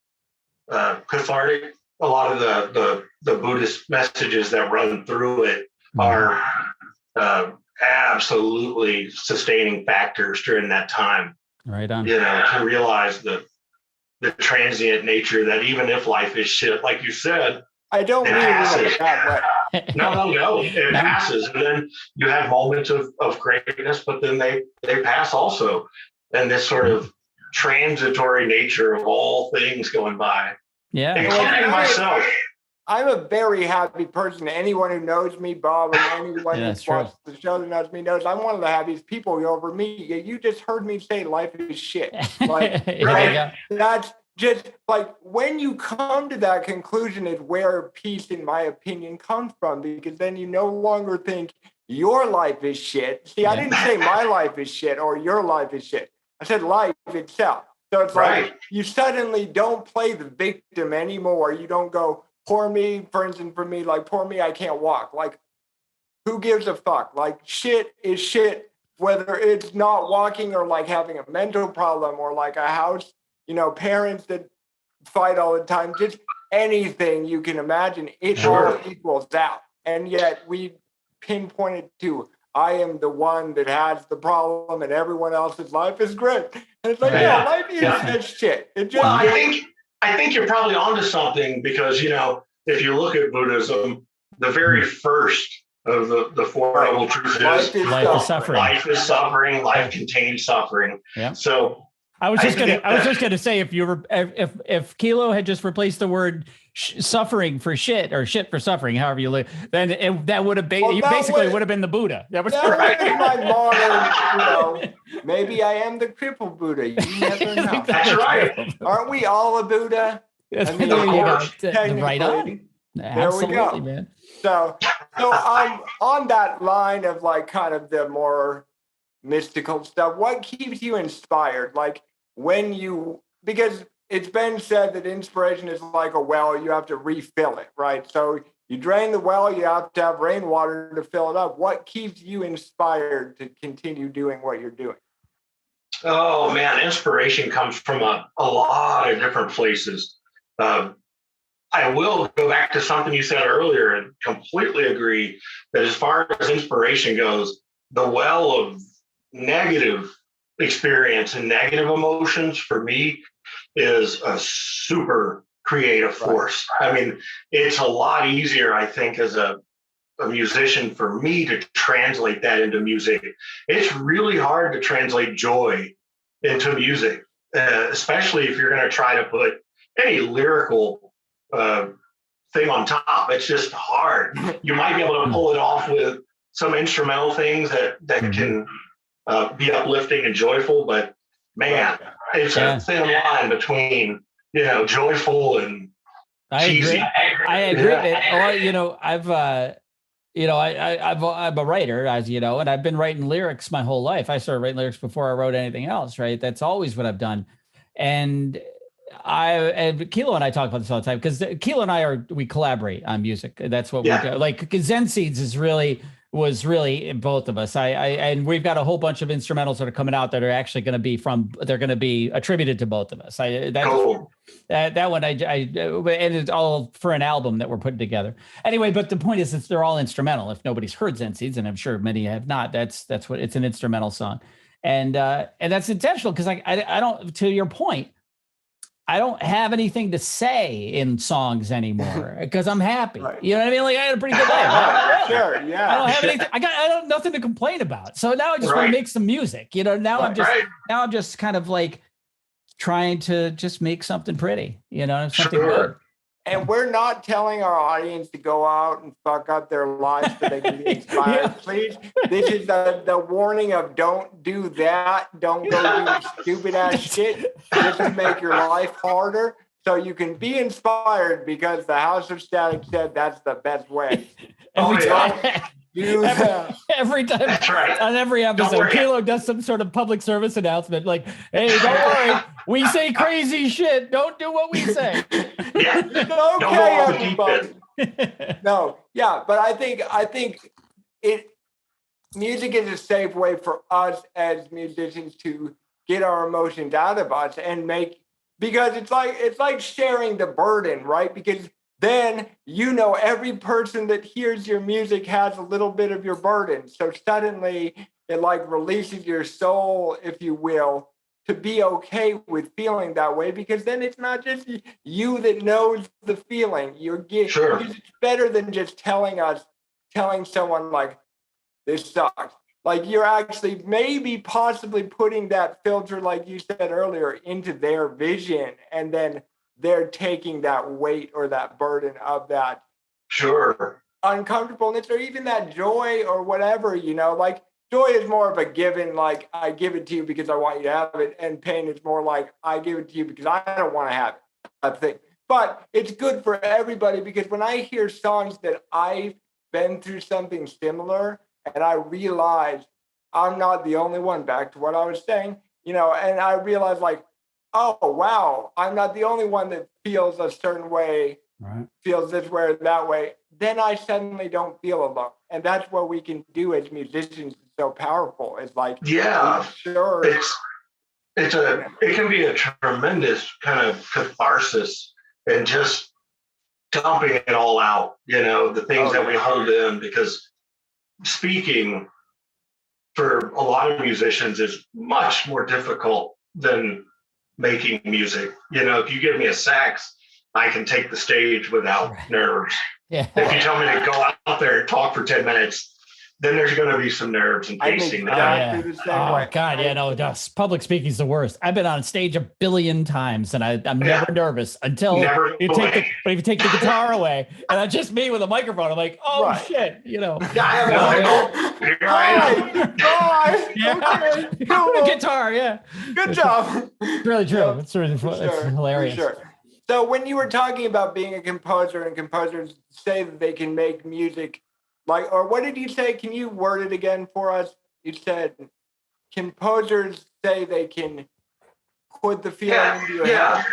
D: cathartic. A lot of the Buddhist messages that run through it are absolutely sustaining factors during that time.
E: Right on.
D: To realize the transient nature that even if life is shit, like you said,
B: I don't mean it in a bad way.
D: No. It passes. And then you have moments of greatness, but then they pass also. And this sort of transitory nature of all things going by.
E: Yeah.
D: Including myself.
B: I'm a very happy person. Anyone who knows me, Bob, and anyone who watches the show that knows me knows I'm one of the happiest people you'll ever meet. You just heard me say life is shit. Like, that's just like when you come to that conclusion is where peace, in my opinion, comes from, because then you no longer think your life is shit. See, I didn't say my life is shit or your life is shit. I said life itself. So it's like you suddenly don't play the victim anymore. You don't go, poor me, for instance, for me, like, poor me, I can't walk. Like, who gives a fuck? Like, shit is shit, whether it's not walking or like having a mental problem or like a house, parents that fight all the time, just anything you can imagine, it all equals out. And yet we pinpointed to, I am the one that has the problem and everyone else's life is great. And it's like, life is just shit. It just
D: I think you're probably onto something because, if you look at Buddhism, the very first of the Four Noble Truths is
E: life is suffering.
D: Life is suffering. Life contains suffering.
E: Yeah.
D: So
E: I was just gonna say if Kilo had just replaced the word suffering for shit or shit for suffering, however you live, then that would have been would have been the Buddha. That was
B: my modern, maybe I am the crippled Buddha. You never know.
D: That's right.
B: Aren't we all a Buddha?
E: Yes, right on. Absolutely,
B: there we go,
E: man.
B: So on that line of like kind of the more mystical stuff, what keeps you inspired? Like because it's been said that inspiration is like a well, you have to refill it, right? So you drain the well, you have to have rainwater to fill it up. What keeps you inspired to continue doing what you're doing?
D: Oh man, inspiration comes from a lot of different places. I will go back to something you said earlier and completely agree that as far as inspiration goes, the well of negative experience and negative emotions for me is a super creative force. I mean, it's a lot easier, I think, as a musician for me to translate that into music. It's really hard to translate joy into music, especially if you're going to try to put any lyrical thing on top. It's just hard. You might be able to pull it off with some instrumental things that can be uplifting and joyful, but man, it's a thin line between joyful and cheesy.
E: I agree. I'm a writer, as you know, and I've been writing lyrics my whole life. I started writing lyrics before I wrote anything else, right? That's always what I've done. And Kilo and I talk about this all the time because Kilo and we collaborate on music. That's what we do. Like Zen Seeds was really in both of us. And we've got a whole bunch of instrumentals that are coming out that are actually going to be attributed to both of us. That one, and it's all for an album that we're putting together. Anyway, but the point is, they're all instrumental. If nobody's heard Zen Seeds, and I'm sure many have not, that's what it's an instrumental song. And that's intentional because I don't, to your point, I don't have anything to say in songs anymore because I'm happy. Right. You know what I mean? Like I had a pretty good life.
B: Sure, yeah.
E: I don't have anything. I got nothing to complain about. So now I just want to make some music. Now I'm just kind of like trying to just make something pretty. Something good.
B: And we're not telling our audience to go out and fuck up their lives so they can be inspired. Please, this is the warning of don't do that. Don't go do stupid ass shit. This will make your life harder so you can be inspired because the House of Static said that's the best way.
E: Every time
D: that's right.
E: On every episode, Kilo does some sort of public service announcement like, hey, don't worry, we say crazy shit. Don't do what we say.
D: Yeah.
B: It's okay, everybody. No, yeah, but I think music is a safe way for us as musicians to get our emotions out of us and because it's like sharing the burden, right? Because then every person that hears your music has a little bit of your burden. So suddenly it like releases your soul, if you will, to be okay with feeling that way, because then it's not just you that knows the feeling.
D: Sure.
B: Because it's better than just telling someone like, this sucks. Like, you're actually maybe possibly putting that filter, like you said earlier, into their vision, and then they're taking that weight or that burden of that
D: Sure.
B: uncomfortableness, or even that joy or whatever, like joy is more of a given, like I give it to you because I want you to have it, and pain is more like I give it to you because I don't want to have it, I think. But it's good for everybody, because when I hear songs that I've been through something similar, and I realize I'm not the only one, back to what I was saying, and I realize like, oh, wow, I'm not the only one that feels a certain way,
E: right,
B: feels this way or that way, then I suddenly don't feel alone. And that's what we can do as musicians. It's so powerful. It's like,
D: Yeah,
B: sure.
D: It can be a tremendous kind of catharsis, and just dumping it all out, the things that we hold in, because speaking for a lot of musicians is much more difficult than making music. If you give me a sax, I can take the stage without nerves.
E: Yeah.
D: If you tell me to go out there and talk for 10 minutes, then there's going to be some nerves and pacing.
E: God, yeah, no, public speaking is the worst. I've been on stage a billion times, and I'm never nervous until you take the guitar away, and that's just me with a microphone. I'm like, oh shit,
D: Yeah,
E: guitar, yeah.
B: Good job.
E: It's really true. It's really it's hilarious.
B: For sure. So when you were talking about being a composer, and composers say that they can make music, like, or what did you say? Can you word it again for us? You said composers say they can put the feeling into your head.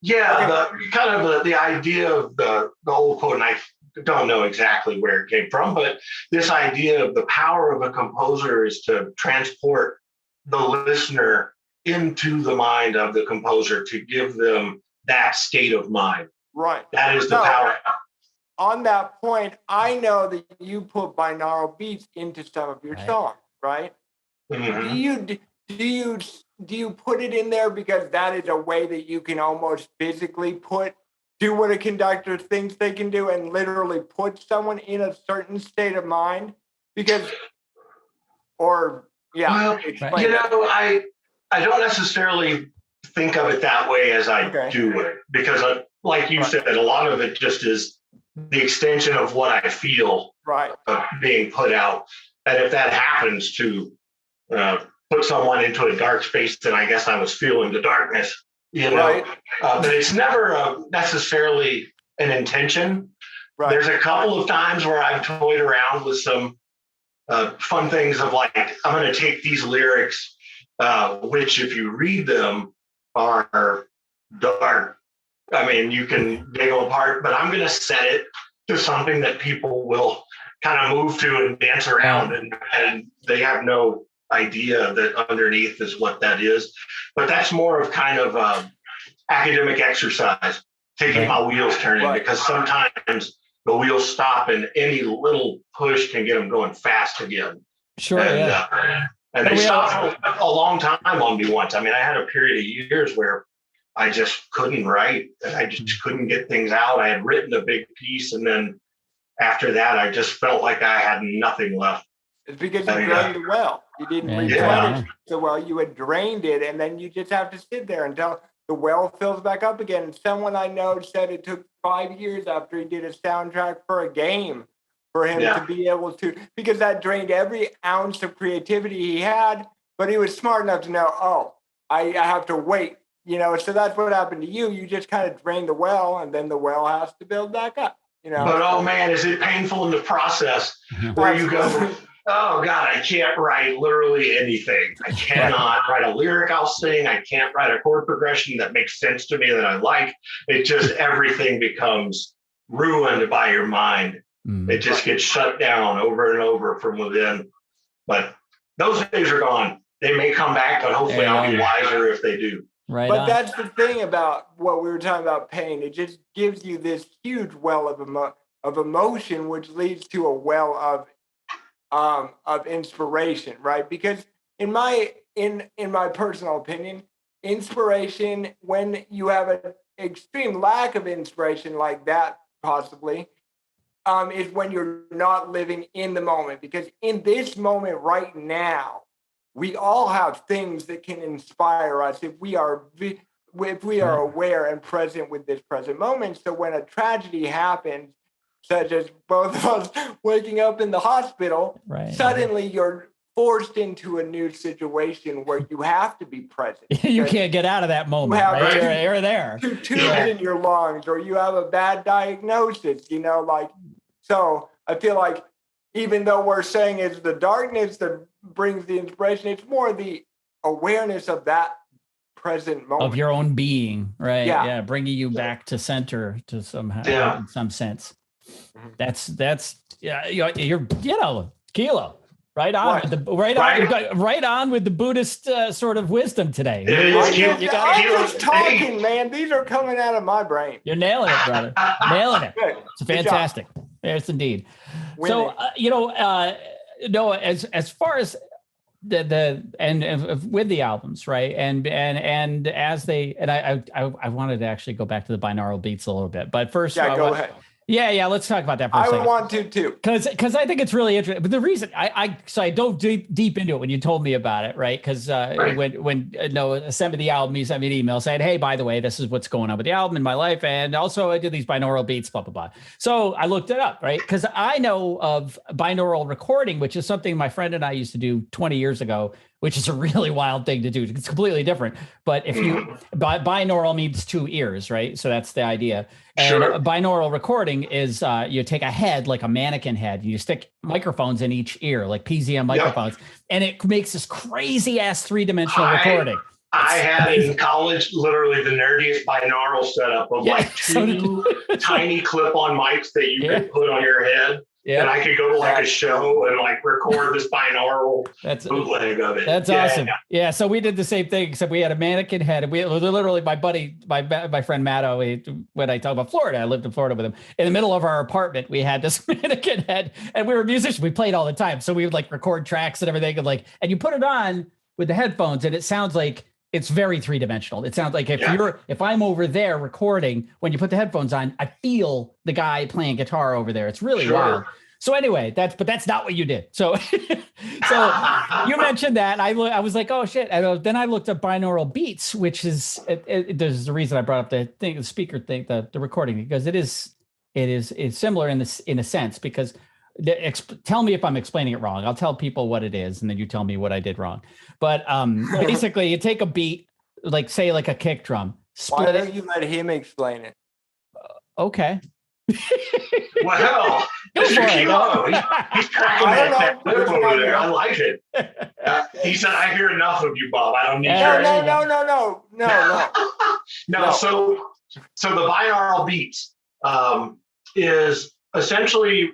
D: Yeah. Okay. The idea of the old quote, and I don't know exactly where it came from, but this idea of the power of a composer is to transport the listener into the mind of the composer, to give them that state of mind.
B: Right.
D: That is the power.
B: On that point, I know that you put binaural beats into some of your songs, right? Mm-hmm. Do you put it in there because that is a way that you can almost physically do what a conductor thinks they can do, and literally put someone in a certain state of mind?
D: I don't necessarily think of it that way as I do it, because like you said, a lot of it just is the extension of what I feel being put out. And if that happens to put someone into a dark space, then I guess I was feeling the darkness, but it's never necessarily an intention. Right. There's a couple of times where I've toyed around with some fun things of like, I'm going to take these lyrics, which if you read them are dark. I mean, you can dig them apart, but I'm going to set it to something that people will kind of move to and dance around, and they have no idea that underneath is what that is. But that's more of kind of academic exercise, taking my wheels turning, because sometimes the wheels stop and any little push can get them going fast again.
E: Sure,
D: and they stopped a long time on me once. I mean, I had a period of years where I just couldn't write, and I just couldn't get things out. I had written a big piece, and then after that, I just felt like I had nothing left.
B: It's because you drained the well. You didn't replenish the well. You had drained it, and then you just have to sit there until the well fills back up again. And someone I know said it took 5 years after he did a soundtrack for a game for him to be able to, because that drained every ounce of creativity he had. But he was smart enough to know, I have to wait. So that's what happened to you. You just kind of drained the well, and then the well has to build back up.
D: But oh man, is it painful in the process where you go, oh God, I can't write literally anything. I cannot write a lyric I'll sing. I can't write a chord progression that makes sense to me that I like. It just, everything becomes ruined by your mind. It just gets shut down over and over from within. But those days are gone. They may come back, but hopefully I'll be wiser if they do.
E: Right.
B: But that's the thing about what we were talking about, pain. It just gives you this huge well of emotion, which leads to a well of inspiration, right? Because in my personal opinion, inspiration, when you have an extreme lack of inspiration like that, possibly, is when you're not living in the moment. Because in this moment right now, we all have things that can inspire us if we are aware and present with this present moment. So when a tragedy happens, such as both of us waking up in the hospital, suddenly you're forced into a new situation where you have to be present.
E: You can't get out of that moment. You're there.
B: Two tubes in your lungs, or you have a bad diagnosis, so I feel like even though we're saying it's the darkness that brings the inspiration, it's more the awareness of that present moment.
E: Of your own being, right? Yeah. Bringing you back to center to somehow, in some sense. That's you're Kilo. Right on, right on with the Buddhist sort of wisdom today.
B: I'm just talking, man. These are coming out of my brain.
E: You're nailing it, brother. Nailing it. It's fantastic. Yes, indeed. So, Noah, as far as the with the albums, right, and as they I wanted to actually go back to the binaural beats a little bit, but first,
B: go ahead.
E: Yeah. Let's talk about that for a second.
B: I want to too,
E: because I think it's really interesting. But the reason I dove deep into it when you told me about it, right? Because when Noah sent me the album, he sent me an email saying, "Hey, by the way, this is what's going on with the album in my life, and also I did these binaural beats, blah blah blah." So I looked it up, right? Because I know of binaural recording, which is something my friend and I used to do 20 years ago, which is a really wild thing to do. It's completely different. But if you binaural means two ears, right? So that's the idea. And binaural recording is you take a head, like a mannequin head, and you stick microphones in each ear, like PZM microphones, and it makes this crazy ass 3-dimensional recording.
D: I had in college literally the nerdiest binaural setup of two tiny clip-on mics that you could put on your head. Yeah. And I could go to a show and record this binaural bootleg of it.
E: That's awesome. Yeah. So we did the same thing, except we had a mannequin head. And we literally, my buddy, my friend Matto, when I talk about Florida, I lived in Florida with him. In the middle of our apartment, we had this mannequin head, and we were musicians. We played all the time. So we would record tracks and everything, and you put it on with the headphones, and it sounds like it's very 3-dimensional. It sounds like if I'm over there recording, when you put the headphones on, I feel the guy playing guitar over there. It's really wild. So anyway, that's not what you did. So you mentioned that, and I was like, oh shit. And then I looked up binaural beats, which is there's the reason I brought up the speaker thing, the recording, because it's similar in a sense, because tell me if I'm explaining it wrong. I'll tell people what it is, and then you tell me what I did wrong. But basically, you take a beat, say a kick drum.
B: Why don't you let him explain it?
E: Okay.
D: Well, Mr. Kilo, he's cracking that whip over there. I like it. He said, "I hear enough of you, Bob. I don't need No. So the binaural beats is essentially,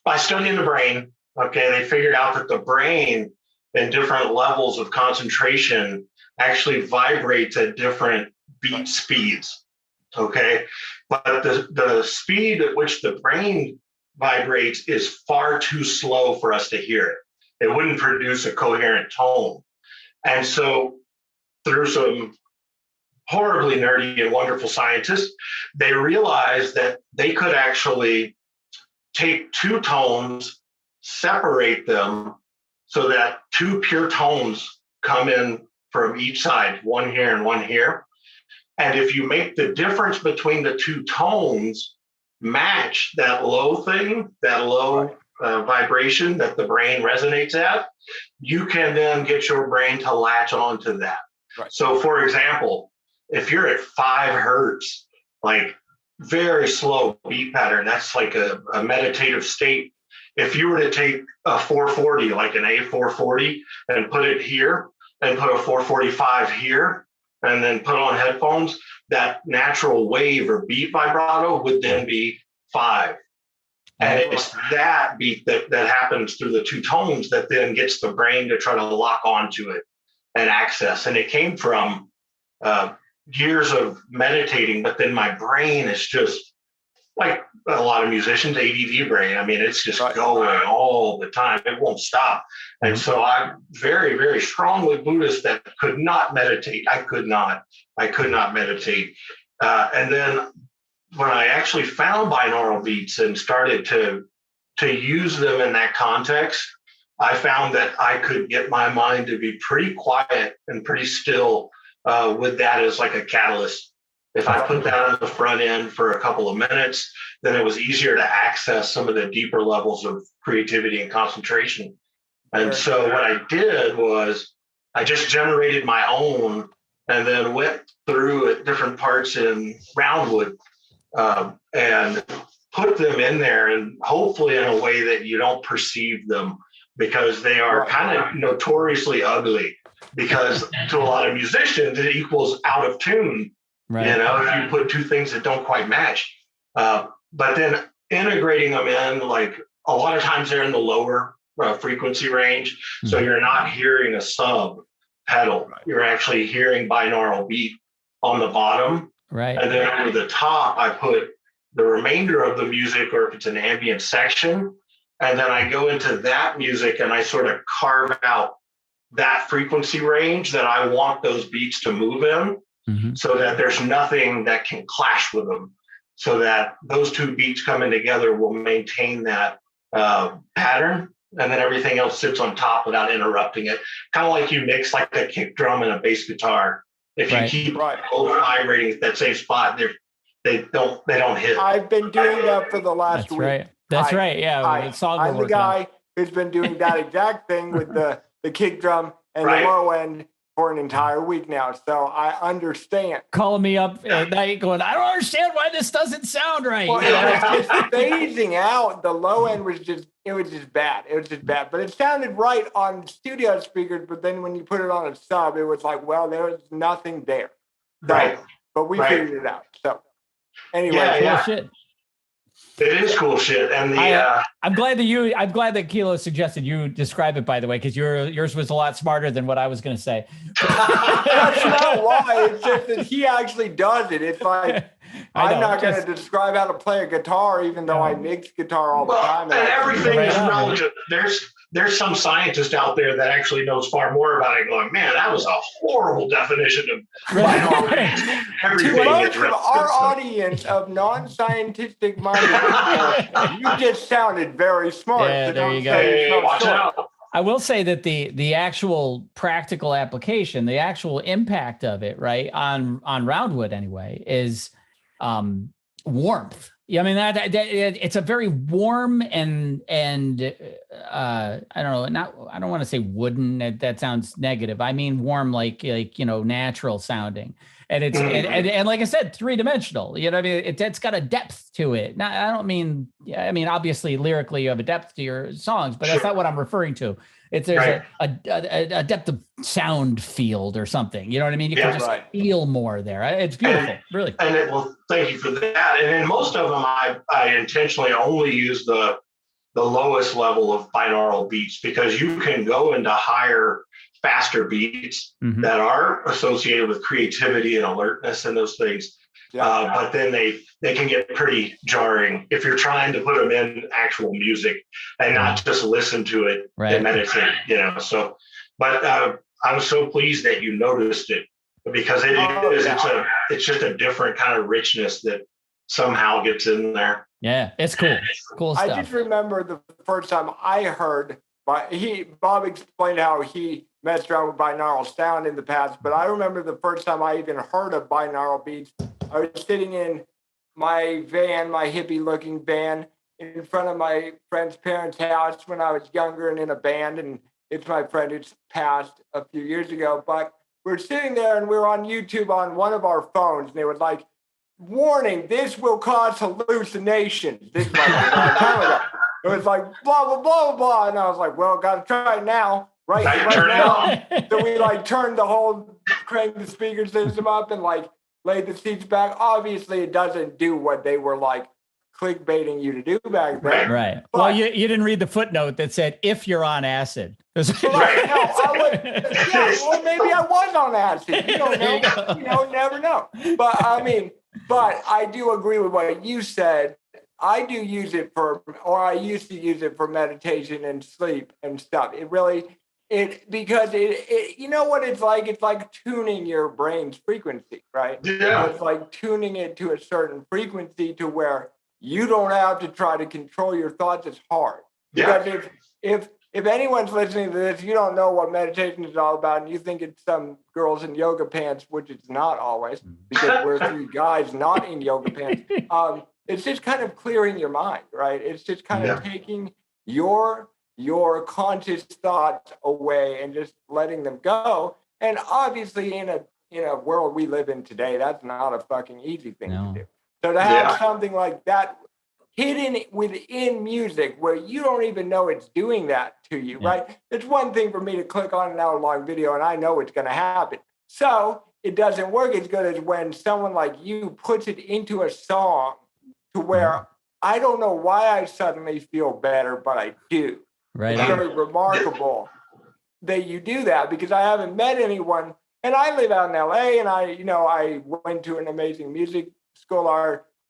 D: by studying the brain, they figured out that the brain in different levels of concentration actually vibrates at different beat speeds. Okay. But the speed at which the brain vibrates is far too slow for us to hear it. It wouldn't produce a coherent tone. And so through some horribly nerdy and wonderful scientists, they realized that they could actually take two tones, separate them so that two pure tones come in from each side, one here and one here. And if you make the difference between the two tones match that low vibration that the brain resonates at, you can then get your brain to latch onto that. Right. So for example, if you're at 5 hertz, very slow beat pattern, that's like a meditative state. If you were to take a 440, like an A440, and put it here, and put a 445 here, and then put on headphones, that natural wave or beat vibrato would then be 5. And it's that beat that happens through the two tones that then gets the brain to try to lock onto it and access. And it came from years of meditating, but then my brain is just like a lot of musicians, ADD brain. I mean, it's just going all the time. It won't stop. And so I'm very, very strongly Buddhist that could not meditate. I could not meditate. And then when I actually found binaural beats and started to use them in that context, I found that I could get my mind to be pretty quiet and pretty still with that as like a catalyst. If I put that on the front end for a couple of minutes, then it was easier to access some of the deeper levels of creativity and concentration. And so what I did was I just generated my own and then went through at different parts in Roundwood and put them in there, and hopefully in a way that you don't perceive them, because they are kind of notoriously ugly, because to a lot of musicians, it equals out of tune, if you put two things that don't quite match. But then integrating them in, like a lot of times they're in the lower frequency range. So you're not hearing a sub pedal. You're actually hearing binaural beat on the bottom. And then over the top, I put the remainder of the music, or if it's an ambient section, and then I go into that music and I sort of carve out that frequency range that I want those beats to move in, so that there's nothing that can clash with them, so that those two beats coming together will maintain that pattern, and then everything else sits on top without interrupting it. Kind of like you mix like a kick drum and a bass guitar. If you keep both vibrating at that same spot, they don't hit.
B: I've been doing that for the last week.
E: That's right. Yeah.
B: I'm the guy who's been doing that exact thing with the kick drum and the low end for an entire week now. So I understand.
E: Calling me up at night going, I don't understand why this doesn't sound right.
B: Well, it was just phasing out. The low end was just bad. It was just bad. But it sounded right on studio speakers. But then when you put it on a sub, it was like, well, there was nothing there. So, but we figured it out. So anyway.
E: Cool shit.
D: It is cool shit. And
E: I'm glad that Kilo suggested you describe it, by the way, because yours was a lot smarter than what I was going to say.
B: That's not why. It's just that he actually does it. It's like, I'm not going to describe how to play a guitar, even though I mix guitar all the time.
D: And everything is relative. There's some scientist out there that actually knows far more about it, going, man, that was a horrible definition of binaural. Everything
B: most of our audience of non-scientific minded people, you just sounded very smart.
E: Yeah, there you go.
D: Watch out.
E: I will say that the actual practical application, the actual impact of it, right, on Roundwood anyway, is warmth. Yeah, I mean that it's a very warm and I don't know, I don't want to say wooden. That sounds negative. I mean warm, like natural sounding, and it's and like I said, 3-dimensional. You know what I mean? It's got a depth to it. Now I don't mean, I mean obviously lyrically you have a depth to your songs, but that's not what I'm referring to. There's a depth of sound field or something. You know what I mean? You can just feel more there. It's beautiful, really.
D: And well, thank you for that. And in most of them, I intentionally only use the lowest level of binaural beats, because you can go into higher, faster beats that are associated with creativity and alertness and those things. But then they can get pretty jarring if you're trying to put them in actual music and not just listen to it and meditate, So, but I'm so pleased that you noticed it, because it's just a different kind of richness that somehow gets in there.
E: Yeah, it's cool. Cool stuff.
B: I just remember the first time I heard, Bob explained how he messed around with binaural sound in the past, but I remember the first time I even heard of binaural beats, I was sitting in my van, my hippie-looking van, in front of my friend's parents' house when I was younger and in a band, and it's my friend who's passed a few years ago, but we're sitting there and we're on YouTube on one of our phones, and it was like, warning, this will cause hallucinations. This is like a long time ago. It was like, blah, blah, blah, blah, and I was like, well, gotta try it now. Right now. So we turned cranked the speaker system up and laid the seats back. Obviously, it doesn't do what they were clickbaiting you to do back then.
E: Right. But, well, you didn't read the footnote that said, if you're on acid.
B: Well, maybe I was on acid. You don't know. You never know. But I do agree with what you said. I do use it for, or I used to use it for meditation and sleep and stuff. Because you know what it's like? It's like tuning your brain's frequency, right?
D: Yeah.
B: So it's like tuning it to a certain frequency to where you don't have to try to control your thoughts as hard. Because if anyone's listening to this, you don't know what meditation is all about, and you think it's some girls in yoga pants, which it's not always, because we're three guys not in yoga pants. It's just kind of clearing your mind, right? It's just kind of taking your conscious thoughts away and just letting them go. And obviously, in a world we live in today, that's not a fucking easy thing to do. So to have something like that hidden within music where you don't even know it's doing that to you, right? It's one thing for me to click on an hour-long video and I know it's going to happen. So it doesn't work as good as when someone like you puts it into a song to where I don't know why I suddenly feel better, but I do.
E: Right.
B: It's very remarkable that you do that, because I haven't met anyone, and I live out in LA, and I went to an amazing music school.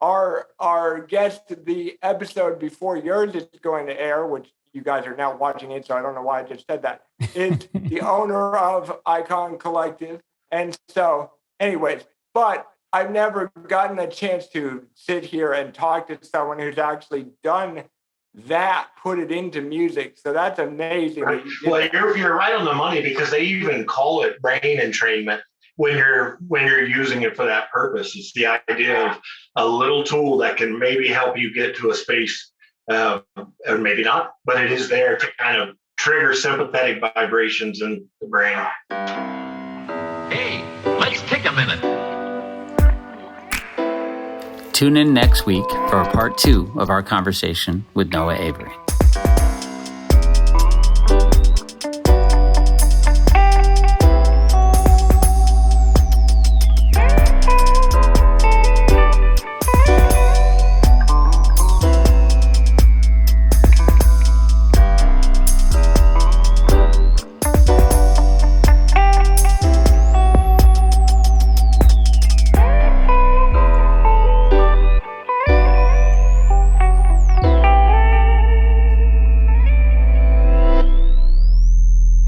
B: Our guest, the episode before yours is going to air, which you guys are now watching it, so I don't know why I just said that, is the owner of Icon Collective. And so anyways, but I've never gotten a chance to sit here and talk to someone who's actually done that, put it into music. So that's amazing.
D: Right. Well, you're right on the money, because they even call it brain entrainment when you're using it for that purpose. It's the idea of a little tool that can maybe help you get to a space, or maybe not, but it is there to kind of trigger sympathetic vibrations in the brain.
C: Hey, let's take a minute. Tune in next week for part 2 of our conversation with Noah Avery.